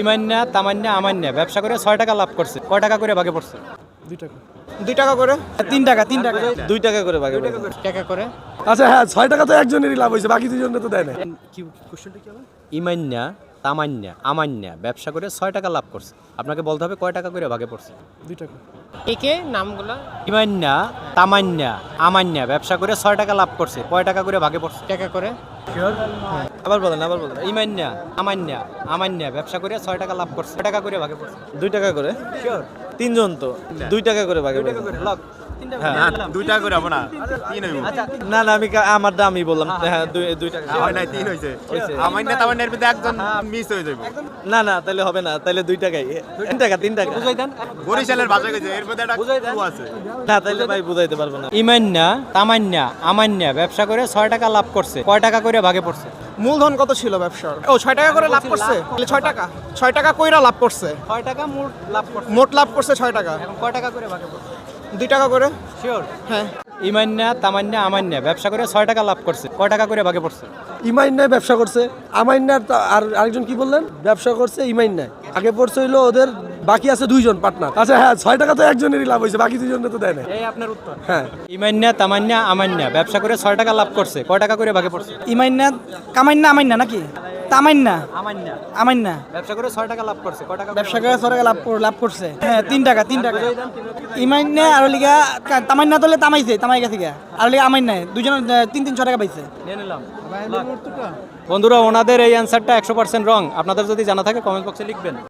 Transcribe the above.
ইমান্না তামান্না আমান্না ব্যবসা করে 6 টাকা লাভ করছে। কয় টাকা করে ভাগে পড়ছে? 2 টাকা। 2 টাকা করে 3 টাকা 2 টাকা করে ভাগে পড়ছে। টাকা করে আচ্ছা হ্যাঁ 6 টাকা তো একজনেরই লাভ হয়েছে, বাকি দুজনের তো দেয় না। কি কোশ্চেনটা কি হবে? ইমান্না তামান্না আমান্না ব্যবসা করে 6 টাকা লাভ করছে। আপনাকে বলতে হবে কয় টাকা করে ভাগে পড়ছে। 2 টাকা। একে নামগুলা ইমান্না তামান্না আমান্না ব্যবসা করে 6 টাকা লাভ করছে। কয় টাকা করে ভাগে পড়ছে? টাকা করে আবার বলেন। ইমান্না আমান্না আমান্না ব্যবসা করে 6 টাকা লাভ করছে। কয় টাকা করে ভাগে পড়ছে? 2 টাকা করে। শিওর? তিনজন তো 2 টাকা করে ভাগে পড়ছে। লক। হ্যাঁ। 2 টাকা করে হবে না 3 হইব না না আমি আমার দামই বললাম। হ্যাঁ 2 টাকা। হয় নাই 3 হইছে আমার না তার এর ভিতরে একজন মিস হয়ে যাবে না না তাহলে হবে না, তাহলে 2 টাকাই। 3 টাকা 3 টাকা। বুঝাই দেন। বরিশালের ভাষা কইছে এর ভিতরে একটা ক্লু আছে না তাহলে ভাই বুঝাইতে পারবো না। ইমান্না তামান্না আমান্না ব্যবসা করে 6 টাকা লাভ করছে। কয় টাকা করে ভাগে পড়ছে? মূলধন কত ছিল ব্যবসার? ও 6 টাকা করে লাভ করছে। তাহলে 6 টাকা কইরা লাভ করছে। 6 টাকা মোট লাভ করছে। মোট লাভ করছে 6 টাকা। এখন কয় টাকা করে ভাগে পড়ছে? 2 টাকা করে। শিওর? হ্যাঁ। ইমান্না তামান্না আমান্না ব্যবসা করে 6 টাকা লাভ করছে। কয় টাকা করে ভাগে পড়ছে? ইমাইন্নায় ব্যবসা করছে, আমাইন্নার আর আরেকজন কি বললেন? ব্যবসা করছে ইমাইন্নায়। আগে পড়ছে হইলো ওদের, বাকি আছে 2 জন পার্টনার। আচ্ছা হ্যাঁ 6 টাকা তো একজনেরই লাভ হয়েছে, বাকি দুজনের তো দেয় না। এই আপনার উত্তর। হ্যাঁ। ইমান্না তামান্না আমান্না ব্যবসা করে 6 টাকা লাভ করছে। কয় টাকা করে ভাগে পড়ছে? ইমাইন্না কামাইন্না আমাইন্না নাকি তামাইন্না আমান্না আমাইন্না ব্যবসা করে 6 টাকা লাভ করছে। কয় টাকা করে ব্যবসা করে 6 টাকা লাভ করছে। হ্যাঁ 3 টাকা 3 টাকা। ইমাইন্না আর লিগা তামাইন্না তোলে তামাইছে তামাই গেছে গা আর লিগা আমাইন্না দুজন 3 6 টাকা পাইছে। নিয়ে নিলাম। বন্ধুরা ওনাদের এই অ্যান্সারটা 100% রং। আপনাদের যদি জানা থাকে কমেন্ট বক্সে লিখবেন।